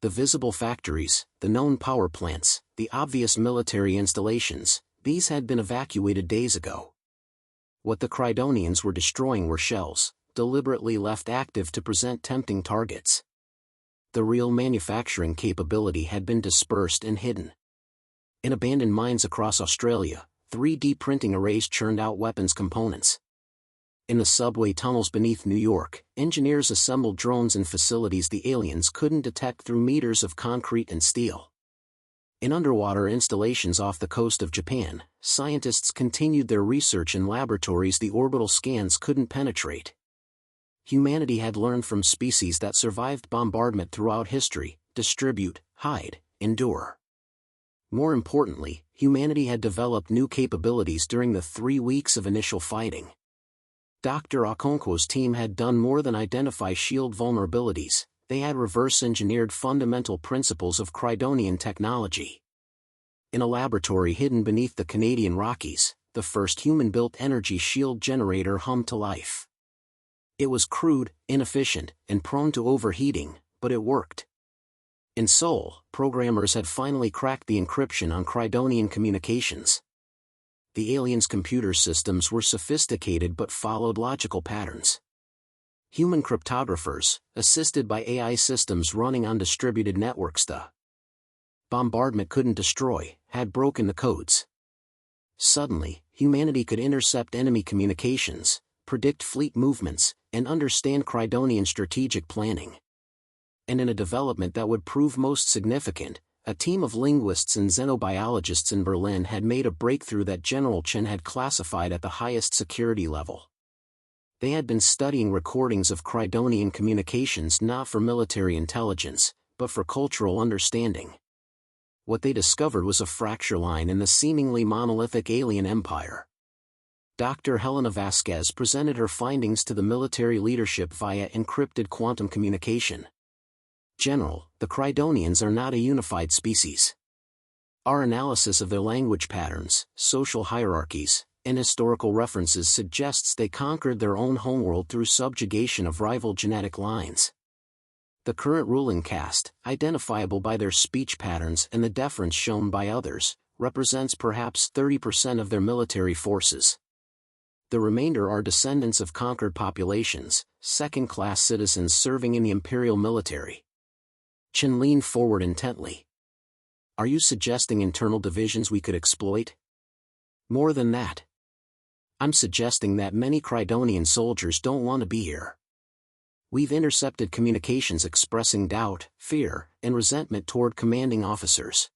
The visible factories, the known power plants, the obvious military installations, these had been evacuated days ago. What the Crydonians were destroying were shells, deliberately left active to present tempting targets. The real manufacturing capability had been dispersed and hidden. In abandoned mines across Australia, 3D printing arrays churned out weapons components. In the subway tunnels beneath New York, engineers assembled drones in facilities the aliens couldn't detect through meters of concrete and steel. In underwater installations off the coast of Japan, scientists continued their research in laboratories the orbital scans couldn't penetrate. Humanity had learned from species that survived bombardment throughout history: distribute, hide, endure. More importantly, humanity had developed new capabilities during the 3 weeks of initial fighting. Dr. Okonkwo's team had done more than identify shield vulnerabilities, they had reverse-engineered fundamental principles of Crydonian technology. In a laboratory hidden beneath the Canadian Rockies, the first human-built energy shield generator hummed to life. It was crude, inefficient, and prone to overheating, but it worked. In Seoul, programmers had finally cracked the encryption on Crydonian communications. The aliens' computer systems were sophisticated but followed logical patterns. Human cryptographers, assisted by AI systems running on distributed networks, the bombardment couldn't destroy, had broken the codes. Suddenly, humanity could intercept enemy communications, predict fleet movements, and understand Crydonian strategic planning. And in a development that would prove most significant, a team of linguists and xenobiologists in Berlin had made a breakthrough that General Chen had classified at the highest security level. They had been studying recordings of Crydonian communications not for military intelligence, but for cultural understanding. What they discovered was a fracture line in the seemingly monolithic alien empire. Dr. Helena Vasquez presented her findings to the military leadership via encrypted quantum communication. General, the Crydonians are not a unified species. Our analysis of their language patterns, social hierarchies, and historical references suggests they conquered their own homeworld through subjugation of rival genetic lines. The current ruling caste, identifiable by their speech patterns and the deference shown by others, represents perhaps 30% of their military forces. The remainder are descendants of conquered populations, second-class citizens serving in the imperial military. Chen leaned forward intently. Are you suggesting internal divisions we could exploit? More than that. I'm suggesting that many Crydonian soldiers don't want to be here. We've intercepted communications expressing doubt, fear, and resentment toward commanding officers.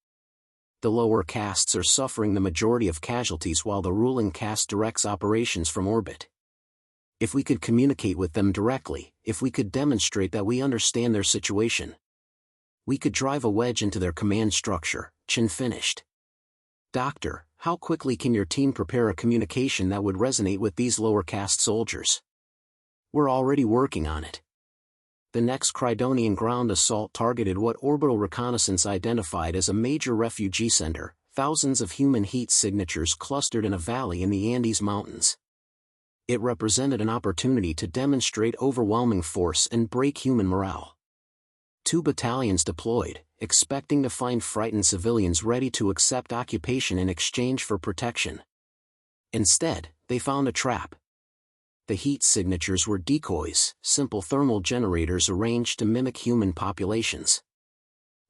The lower castes are suffering the majority of casualties while the ruling caste directs operations from orbit. If we could communicate with them directly, if we could demonstrate that we understand their situation, we could drive a wedge into their command structure, Chen finished. Doctor, how quickly can your team prepare a communication that would resonate with these lower caste soldiers? We're already working on it. The next Crydonian ground assault targeted what orbital reconnaissance identified as a major refugee center, thousands of human heat signatures clustered in a valley in the Andes Mountains. It represented an opportunity to demonstrate overwhelming force and break human morale. 2 battalions deployed, expecting to find frightened civilians ready to accept occupation in exchange for protection. Instead, they found a trap. The heat signatures were decoys, simple thermal generators arranged to mimic human populations.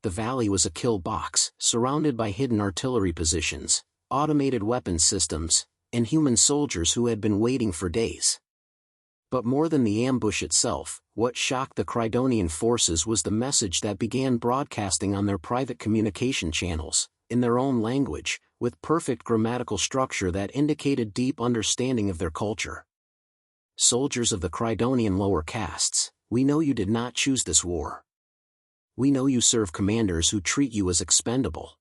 The valley was a kill box, surrounded by hidden artillery positions, automated weapons systems, and human soldiers who had been waiting for days. But more than the ambush itself, what shocked the Crydonian forces was the message that began broadcasting on their private communication channels, in their own language, with perfect grammatical structure that indicated deep understanding of their culture. Soldiers of the Crydonian lower castes, we know you did not choose this war. We know you serve commanders who treat you as expendable.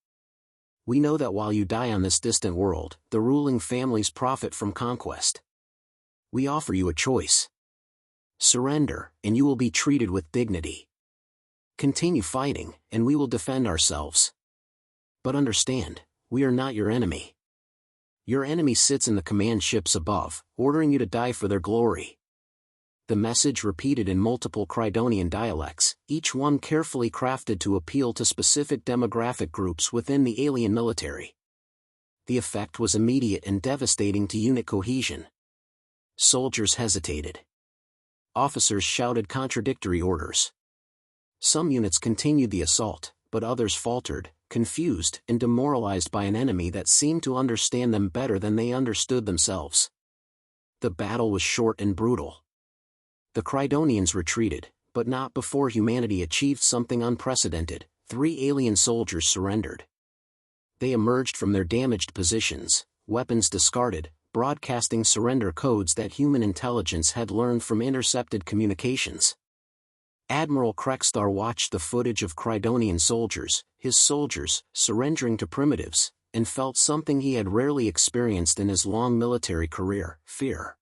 We know that while you die on this distant world, the ruling families profit from conquest. We offer you a choice. Surrender, and you will be treated with dignity. Continue fighting, and we will defend ourselves. But understand, we are not your enemy. Your enemy sits in the command ships above, ordering you to die for their glory. The message repeated in multiple Crydonian dialects, each one carefully crafted to appeal to specific demographic groups within the alien military. The effect was immediate and devastating to unit cohesion. Soldiers hesitated. Officers shouted contradictory orders. Some units continued the assault, but others faltered, confused and demoralized by an enemy that seemed to understand them better than they understood themselves. The battle was short and brutal. The Crydonians retreated, but not before humanity achieved something unprecedented. 3 alien soldiers surrendered. They emerged from their damaged positions, weapons discarded, broadcasting surrender codes that human intelligence had learned from intercepted communications. Admiral Krextar watched the footage of Crydonian soldiers, his soldiers, surrendering to primitives, and felt something he had rarely experienced in his long military career: fear.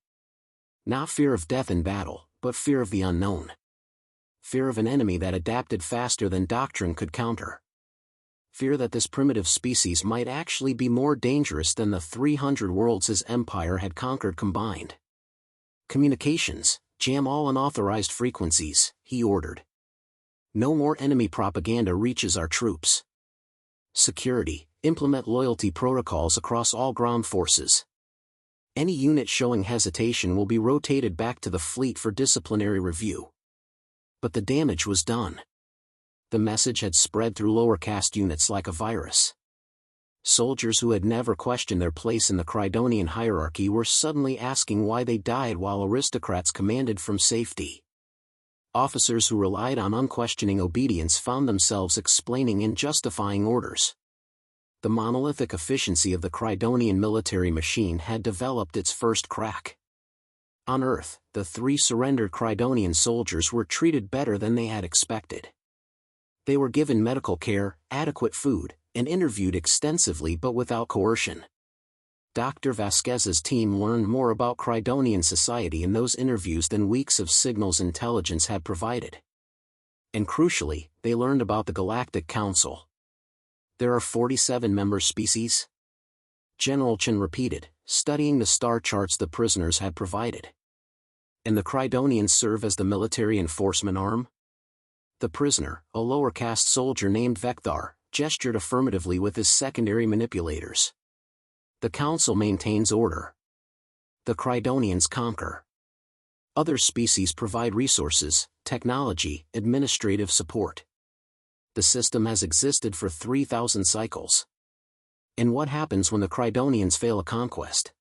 Not fear of death in battle, but fear of the unknown. Fear of an enemy that adapted faster than doctrine could counter. Fear that this primitive species might actually be more dangerous than the 300 worlds his empire had conquered combined. Communications, jam all unauthorized frequencies, he ordered. No more enemy propaganda reaches our troops. Security, implement loyalty protocols across all ground forces. Any unit showing hesitation will be rotated back to the fleet for disciplinary review. But the damage was done. The message had spread through lower caste units like a virus. Soldiers who had never questioned their place in the Crydonian hierarchy were suddenly asking why they died while aristocrats commanded from safety. Officers who relied on unquestioning obedience found themselves explaining and justifying orders. The monolithic efficiency of the Crydonian military machine had developed its first crack. On Earth, the 3 surrendered Crydonian soldiers were treated better than they had expected. They were given medical care, adequate food, and interviewed extensively but without coercion. Dr. Vasquez's team learned more about Crydonian society in those interviews than weeks of signals intelligence had provided. And crucially, they learned about the Galactic Council. There are 47 member species? General Chen repeated, studying the star charts the prisoners had provided. And the Crydonians serve as the military enforcement arm? The prisoner, a lower caste soldier named Vekthar, gestured affirmatively with his secondary manipulators. The council maintains order. The Crydonians conquer. Other species provide resources, technology, administrative support. The system has existed for 3,000 cycles. And what happens when the Crydonians fail a conquest?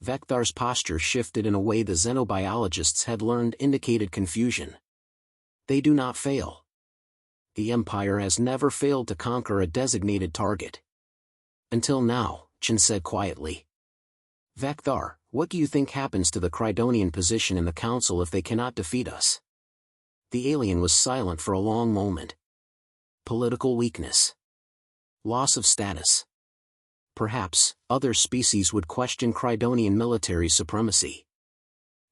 Vekthar's posture shifted in a way the xenobiologists had learned indicated confusion. They do not fail. The Empire has never failed to conquer a designated target. Until now, Chen said quietly. Vekthar, what do you think happens to the Crydonian position in the Council if they cannot defeat us? The alien was silent for a long moment. Political weakness. Loss of status. Perhaps, other species would question Crydonian military supremacy.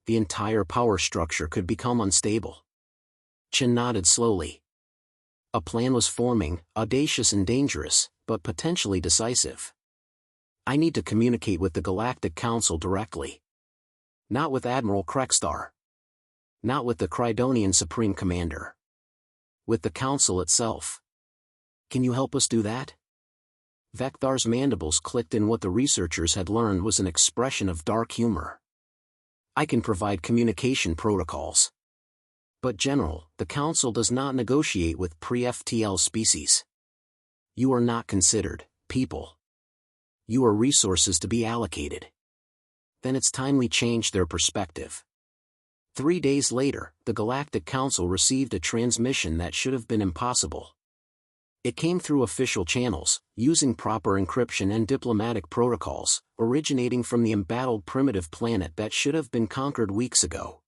The entire power structure could become unstable. Chen nodded slowly. A plan was forming, audacious and dangerous, but potentially decisive. I need to communicate with the Galactic Council directly. Not with Admiral Krextar. Not with the Crydonian Supreme Commander. With the Council itself. Can you help us do that? Vekthar's mandibles clicked in what the researchers had learned was an expression of dark humor. I can provide communication protocols. But General, the Council does not negotiate with pre-FTL species. You are not considered people. You are resources to be allocated. Then it's time we changed their perspective. 3 days later, the Galactic Council received a transmission that should have been impossible. It came through official channels, using proper encryption and diplomatic protocols, originating from the embattled primitive planet that should have been conquered weeks ago.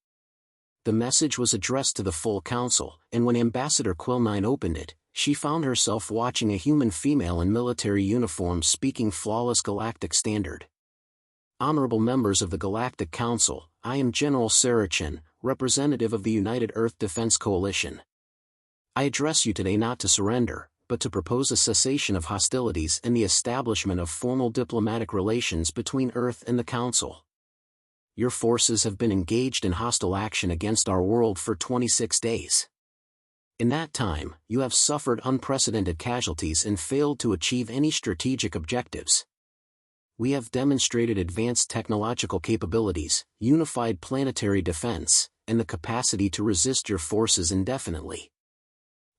The message was addressed to the full council, and when Ambassador Quilnine opened it, she found herself watching a human female in military uniform speaking flawless galactic standard. Honorable members of the Galactic Council, I am General Sarah Chen, representative of the United Earth Defense Coalition. I address you today not to surrender, but to propose a cessation of hostilities and the establishment of formal diplomatic relations between Earth and the Council. Your forces have been engaged in hostile action against our world for 26 days. In that time, you have suffered unprecedented casualties and failed to achieve any strategic objectives. We have demonstrated advanced technological capabilities, unified planetary defense, and the capacity to resist your forces indefinitely.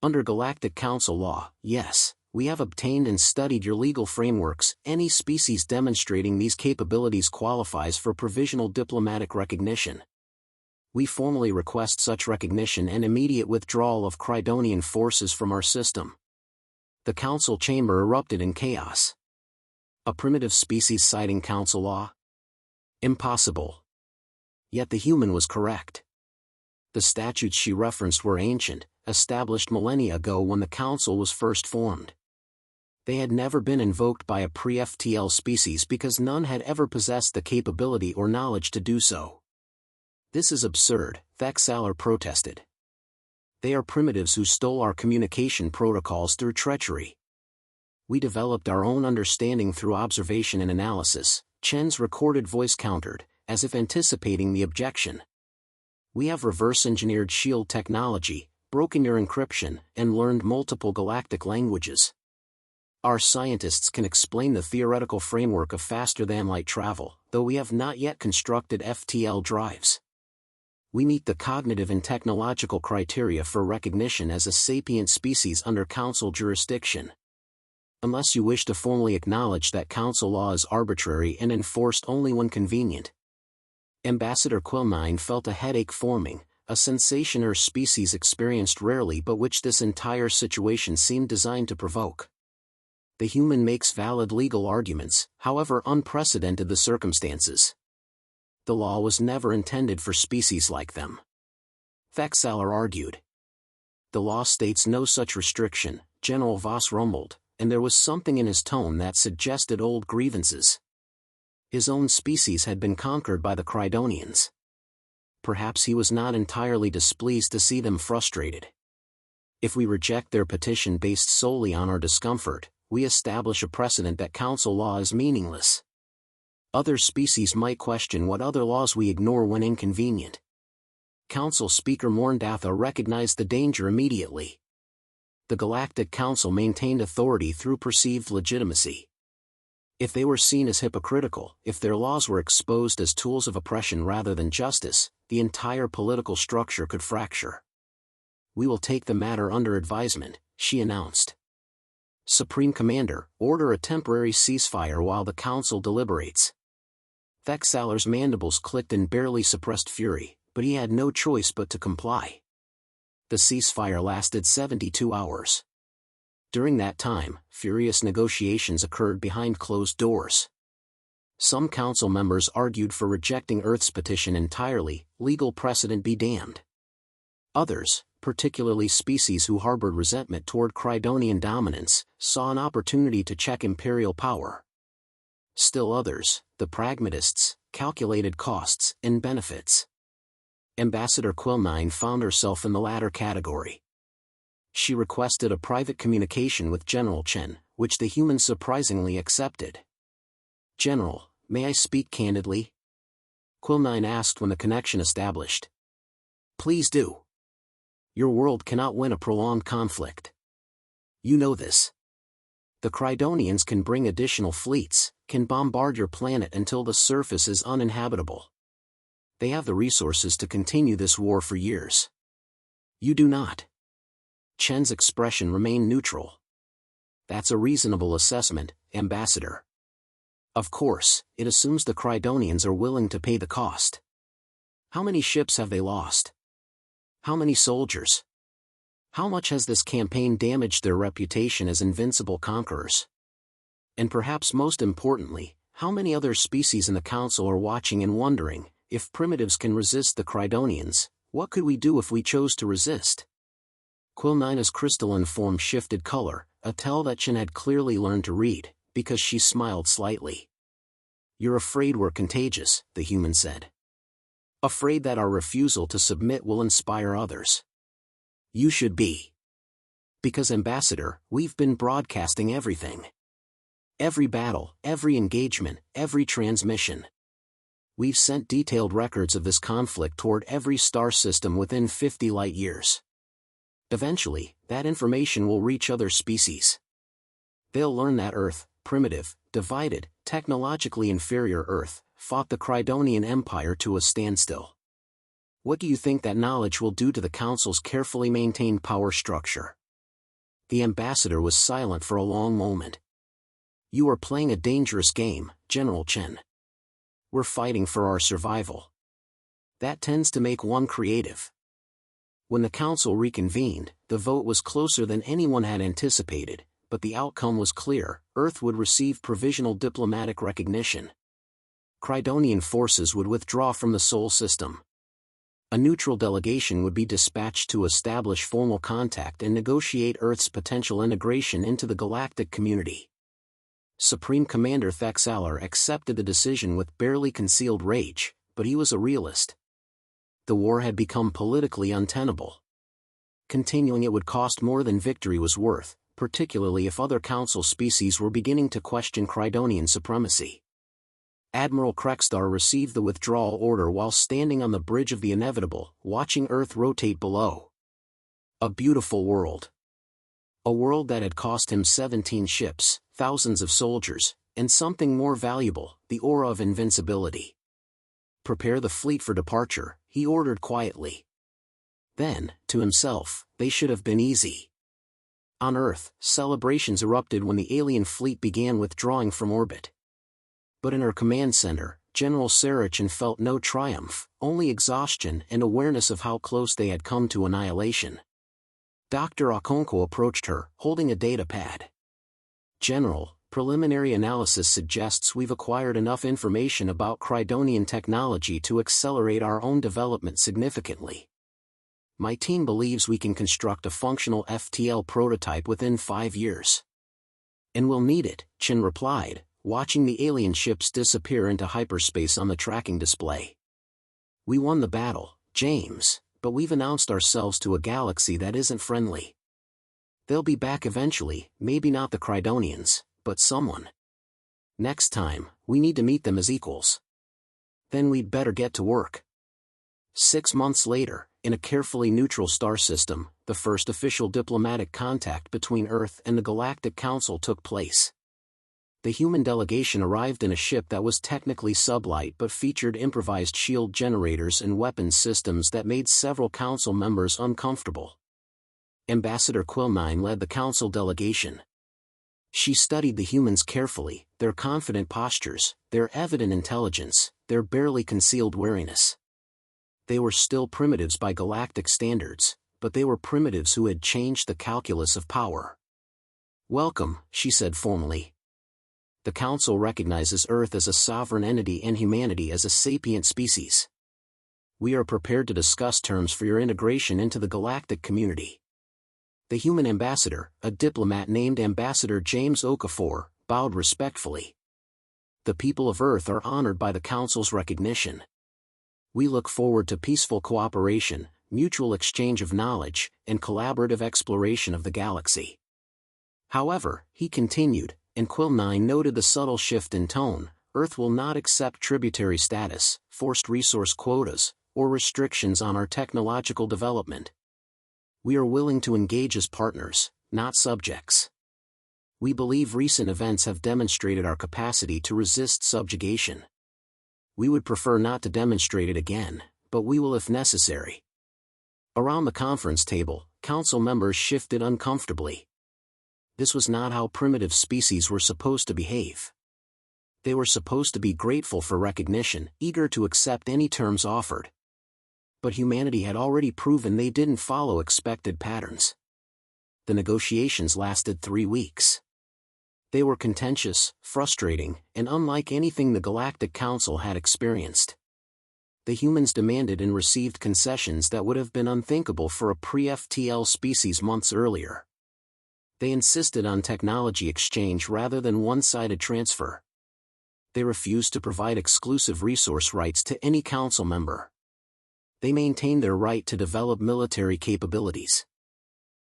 Under Galactic Council law, yes, we have obtained and studied your legal frameworks. Any species demonstrating these capabilities qualifies for provisional diplomatic recognition. We formally request such recognition and immediate withdrawal of Crydonian forces from our system. The council chamber erupted in chaos. A primitive species citing council law? Impossible. Yet the human was correct. The statutes she referenced were ancient, established millennia ago when the council was first formed. They had never been invoked by a pre-FTL species because none had ever possessed the capability or knowledge to do so. This is absurd, Thexalar protested. They are primitives who stole our communication protocols through treachery. We developed our own understanding through observation and analysis, Chen's recorded voice countered, as if anticipating the objection. We have reverse-engineered shield technology, broken your encryption, and learned multiple galactic languages. Our scientists can explain the theoretical framework of faster-than-light travel, though we have not yet constructed FTL drives. We meet the cognitive and technological criteria for recognition as a sapient species under Council jurisdiction. Unless you wish to formally acknowledge that Council law is arbitrary and enforced only when convenient. Ambassador Quilnine felt a headache forming, a sensation her species experienced rarely but which this entire situation seemed designed to provoke. The human makes valid legal arguments, however unprecedented the circumstances. The law was never intended for species like them. Thexalar argued. The law states no such restriction, General Voss rumbled, and there was something in his tone that suggested old grievances. His own species had been conquered by the Crydonians. Perhaps he was not entirely displeased to see them frustrated. If we reject their petition based solely on our discomfort, we establish a precedent that council law is meaningless. Other species might question what other laws we ignore when inconvenient. Council Speaker Morndatha recognized the danger immediately. The Galactic Council maintained authority through perceived legitimacy. If they were seen as hypocritical, if their laws were exposed as tools of oppression rather than justice, the entire political structure could fracture. We will take the matter under advisement, she announced. Supreme Commander, order a temporary ceasefire while the Council deliberates. Thexalar's mandibles clicked in barely suppressed fury, but he had no choice but to comply. The ceasefire lasted 72 hours. During that time, furious negotiations occurred behind closed doors. Some council members argued for rejecting Earth's petition entirely, legal precedent be damned. Others, particularly species who harbored resentment toward Crydonian dominance, saw an opportunity to check imperial power. Still others, the pragmatists, calculated costs and benefits. Ambassador Quilnine found herself in the latter category. She requested a private communication with General Chen, which the human surprisingly accepted. General, may I speak candidly? Quilnine asked when the connection established. Please do. Your world cannot win a prolonged conflict. You know this. The Crydonians can bring additional fleets, can bombard your planet until the surface is uninhabitable. They have the resources to continue this war for years. You do not. Chen's expression remained neutral. That's a reasonable assessment, Ambassador. Of course, it assumes the Crydonians are willing to pay the cost. How many ships have they lost? How many soldiers? How much has this campaign damaged their reputation as invincible conquerors? And perhaps most importantly, how many other species in the Council are watching and wondering, if primitives can resist the Crydonians, what could we do if we chose to resist? Quilnina's crystalline form shifted color, a tell that Chen had clearly learned to read, because she smiled slightly. "You're afraid we're contagious," the human said. "Afraid that our refusal to submit will inspire others." "You should be. Because, Ambassador, we've been broadcasting everything. Every battle, every engagement, every transmission. We've sent detailed records of this conflict toward every star system within 50 light years. Eventually, that information will reach other species. They'll learn that Earth, primitive, divided, technologically inferior Earth, fought the Crydonian Empire to a standstill. What do you think that knowledge will do to the Council's carefully maintained power structure?" The ambassador was silent for a long moment. "You are playing a dangerous game, General Chen. We're fighting for our survival. That tends to make one creative." When the Council reconvened, the vote was closer than anyone had anticipated, but the outcome was clear: Earth would receive provisional diplomatic recognition. Crydonian forces would withdraw from the Sol system. A neutral delegation would be dispatched to establish formal contact and negotiate Earth's potential integration into the galactic community. Supreme Commander Thexaler accepted the decision with barely concealed rage, but he was a realist. The war had become politically untenable. Continuing it would cost more than victory was worth, particularly if other Council species were beginning to question Crydonian supremacy. Admiral Krexstar received the withdrawal order while standing on the bridge of the inevitable, watching Earth rotate below. A beautiful world. A world that had cost him 17 ships, thousands of soldiers, and something more valuable, the aura of invincibility. "Prepare the fleet for departure," he ordered quietly. Then, to himself, "they should have been easy." On Earth, celebrations erupted when the alien fleet began withdrawing from orbit. But in her command center, General Sarachin felt no triumph, only exhaustion and awareness of how close they had come to annihilation. Dr. Okonkwo approached her, holding a data pad. "General, preliminary analysis suggests we've acquired enough information about Crydonian technology to accelerate our own development significantly. My team believes we can construct a functional FTL prototype within 5 years. And we'll need it," Chen replied, watching the alien ships disappear into hyperspace on the tracking display. "We won the battle, James, but we've announced ourselves to a galaxy that isn't friendly. They'll be back eventually, maybe not the Crydonians, but someone. Next time, we need to meet them as equals. Then we'd better get to work." 6 months later, in a carefully neutral star system, the first official diplomatic contact between Earth and the Galactic Council took place. The human delegation arrived in a ship that was technically sublight but featured improvised shield generators and weapons systems that made several Council members uncomfortable. Ambassador Quilnine led the Council delegation. She studied the humans carefully, their confident postures, their evident intelligence, their barely concealed wariness. They were still primitives by galactic standards, but they were primitives who had changed the calculus of power. "Welcome," she said formally. "The Council recognizes Earth as a sovereign entity and humanity as a sapient species. We are prepared to discuss terms for your integration into the galactic community." The human ambassador, a diplomat named Ambassador James Okafor, bowed respectfully. "The people of Earth are honored by the Council's recognition. We look forward to peaceful cooperation, mutual exchange of knowledge, and collaborative exploration of the galaxy." However, he continued, and Quilnine noted the subtle shift in tone, "Earth will not accept tributary status, forced resource quotas, or restrictions on our technological development. We are willing to engage as partners, not subjects. We believe recent events have demonstrated our capacity to resist subjugation. We would prefer not to demonstrate it again, but we will if necessary." Around the conference table, Council members shifted uncomfortably. This was not how primitive species were supposed to behave. They were supposed to be grateful for recognition, eager to accept any terms offered. But humanity had already proven they didn't follow expected patterns. The negotiations lasted 3 weeks. They were contentious, frustrating, and unlike anything the Galactic Council had experienced. The humans demanded and received concessions that would have been unthinkable for a pre-FTL species months earlier. They insisted on technology exchange rather than one-sided transfer. They refused to provide exclusive resource rights to any council member. They maintained their right to develop military capabilities.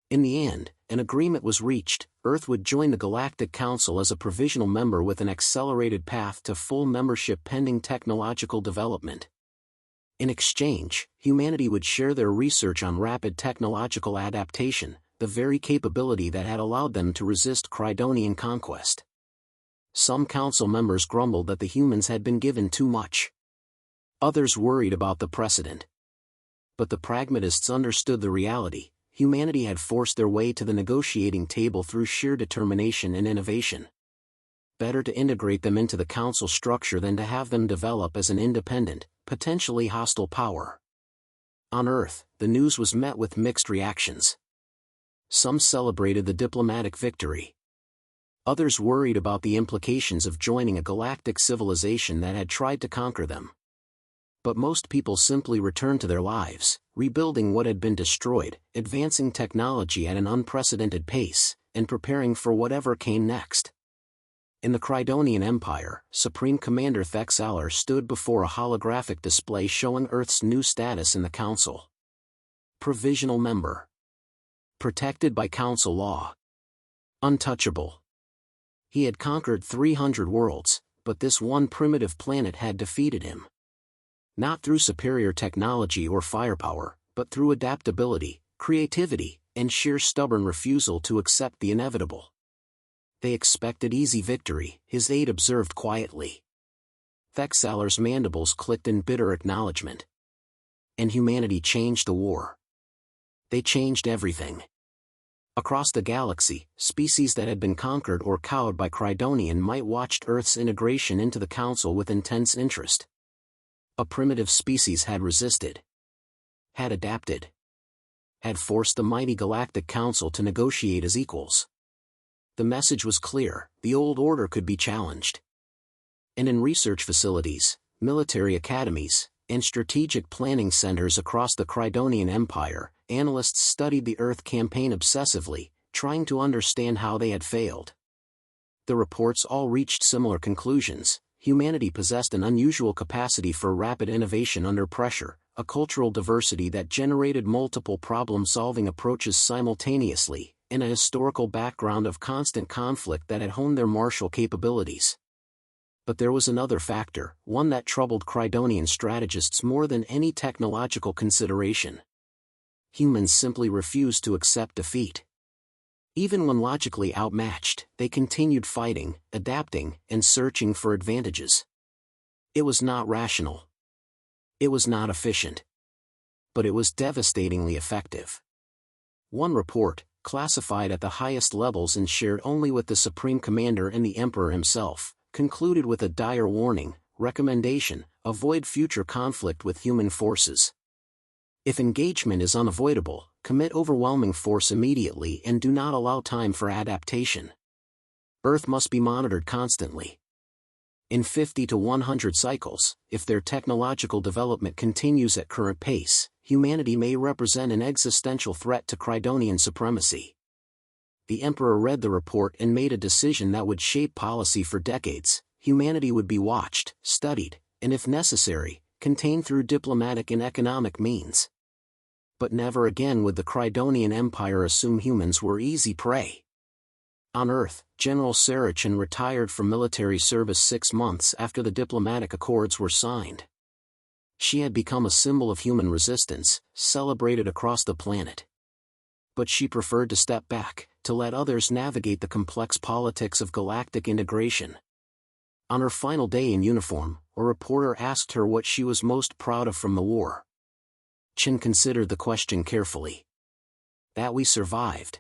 In the end, an agreement was reached. Earth would join the Galactic Council as a provisional member with an accelerated path to full membership pending technological development. In exchange, humanity would share their research on rapid technological adaptation, the very capability that had allowed them to resist Crydonian conquest. Some council members grumbled that the humans had been given too much. Others worried about the precedent. But the pragmatists understood the reality. Humanity had forced their way to the negotiating table through sheer determination and innovation. Better to integrate them into the council structure than to have them develop as an independent, potentially hostile power. On Earth, the news was met with mixed reactions. Some celebrated the diplomatic victory. Others worried about the implications of joining a galactic civilization that had tried to conquer them. But most people simply returned to their lives, rebuilding what had been destroyed, advancing technology at an unprecedented pace, and preparing for whatever came next. In the Crydonian Empire, Supreme Commander Thexaler stood before a holographic display showing Earth's new status in the Council. Provisional member. Protected by Council law. Untouchable. He had conquered 300 worlds, but this one primitive planet had defeated him. Not through superior technology or firepower, but through adaptability, creativity, and sheer stubborn refusal to accept the inevitable. They expected easy victory, his aide observed quietly. Thexaler's mandibles clicked in bitter acknowledgement. And humanity changed the war. They changed everything. Across the galaxy, species that had been conquered or cowed by Crydonian might watched Earth's integration into the Council with intense interest. A primitive species had resisted. Had adapted. Had forced the mighty Galactic Council to negotiate as equals. The message was clear: the old order could be challenged. And in research facilities, military academies, and strategic planning centers across the Crydonian Empire, analysts studied the Earth campaign obsessively, trying to understand how they had failed. The reports all reached similar conclusions. Humanity possessed an unusual capacity for rapid innovation under pressure, a cultural diversity that generated multiple problem-solving approaches simultaneously, and a historical background of constant conflict that had honed their martial capabilities. But there was another factor, one that troubled Crydonian strategists more than any technological consideration. Humans simply refused to accept defeat. Even when logically outmatched, they continued fighting, adapting, and searching for advantages. It was not rational. It was not efficient. But it was devastatingly effective. One report, classified at the highest levels and shared only with the Supreme Commander and the Emperor himself, concluded with a dire warning, recommendation: avoid future conflict with human forces. If engagement is unavoidable, commit overwhelming force immediately and do not allow time for adaptation. Earth must be monitored constantly. In 50 to 100 cycles, if their technological development continues at current pace, humanity may represent an existential threat to Crydonian supremacy. The Emperor read the report and made a decision that would shape policy for decades. Humanity would be watched, studied, and if necessary, contained through diplomatic and economic means. But never again would the Crydonian Empire assume humans were easy prey. On Earth, General Sarachan retired from military service 6 months after the diplomatic accords were signed. She had become a symbol of human resistance, celebrated across the planet. But she preferred to step back, to let others navigate the complex politics of galactic integration. On her final day in uniform, a reporter asked her what she was most proud of from the war. Chen considered the question carefully. That we survived.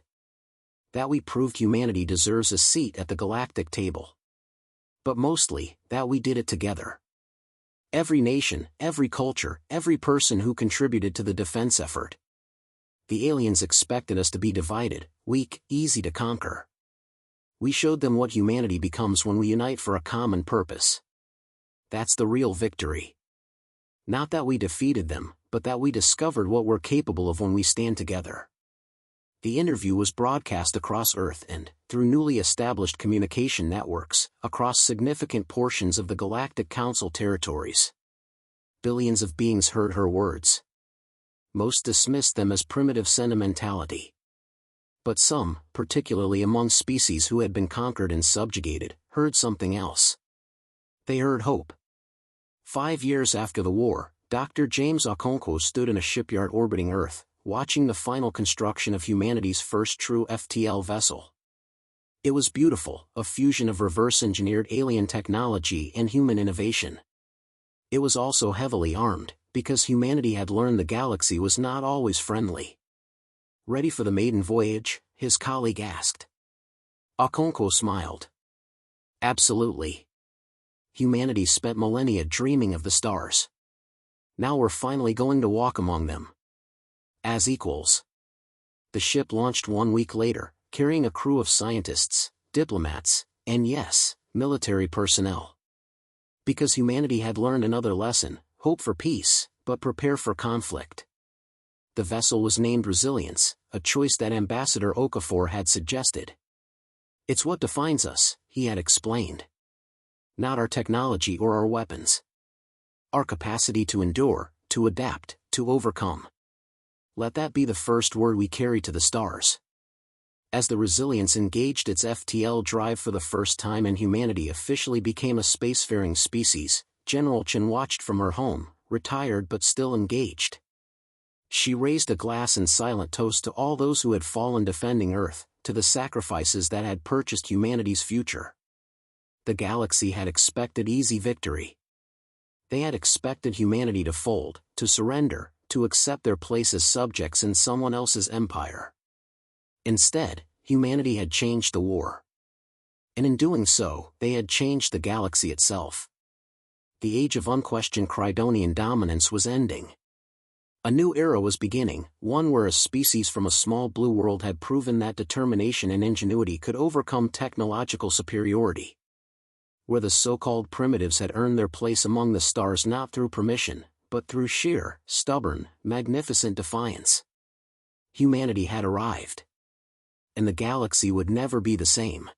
That we proved humanity deserves a seat at the galactic table. but mostly, that we did it together. Every nation, every culture, every person who contributed to the defense effort. The aliens expected us to be divided, weak, easy to conquer. We showed them what humanity becomes when we unite for a common purpose. That's the real victory. Not that we defeated them, but that we discovered what we're capable of when we stand together. The interview was broadcast across Earth and, through newly established communication networks, across significant portions of the Galactic Council territories. Billions of beings heard her words. Most dismissed them as primitive sentimentality. But some, particularly among species who had been conquered and subjugated, heard something else. They heard hope. 5 years after the war, Dr. James Okonkwo stood in a shipyard orbiting Earth, watching the final construction of humanity's first true FTL vessel. It was beautiful, a fusion of reverse-engineered alien technology and human innovation. It was also heavily armed, because humanity had learned the galaxy was not always friendly. Ready for the maiden voyage? His colleague asked. Okonkwo smiled. Absolutely. Humanity spent millennia dreaming of the stars. Now we're finally going to walk among them. As equals. The ship launched 1 week later, carrying a crew of scientists, diplomats, and yes, military personnel. Because humanity had learned another lesson: hope for peace, but prepare for conflict. The vessel was named Resilience, a choice that Ambassador Okafor had suggested. It's what defines us, he had explained. Not our technology or our weapons. Our capacity to endure, to adapt, to overcome. Let that be the first word we carry to the stars. As the Resilience engaged its FTL drive for the first time and humanity officially became a spacefaring species, General Chen watched from her home, retired but still engaged. She raised a glass in silent toast to all those who had fallen defending Earth, to the sacrifices that had purchased humanity's future. The galaxy had expected easy victory. They had expected humanity to fold, to surrender, to accept their place as subjects in someone else's empire. Instead, humanity had changed the war. And in doing so, they had changed the galaxy itself. The age of unquestioned Crydonian dominance was ending. A new era was beginning, one where a species from a small blue world had proven that determination and ingenuity could overcome technological superiority. Where the so-called primitives had earned their place among the stars not through permission, but through sheer, stubborn, magnificent defiance. Humanity had arrived. And the galaxy would never be the same.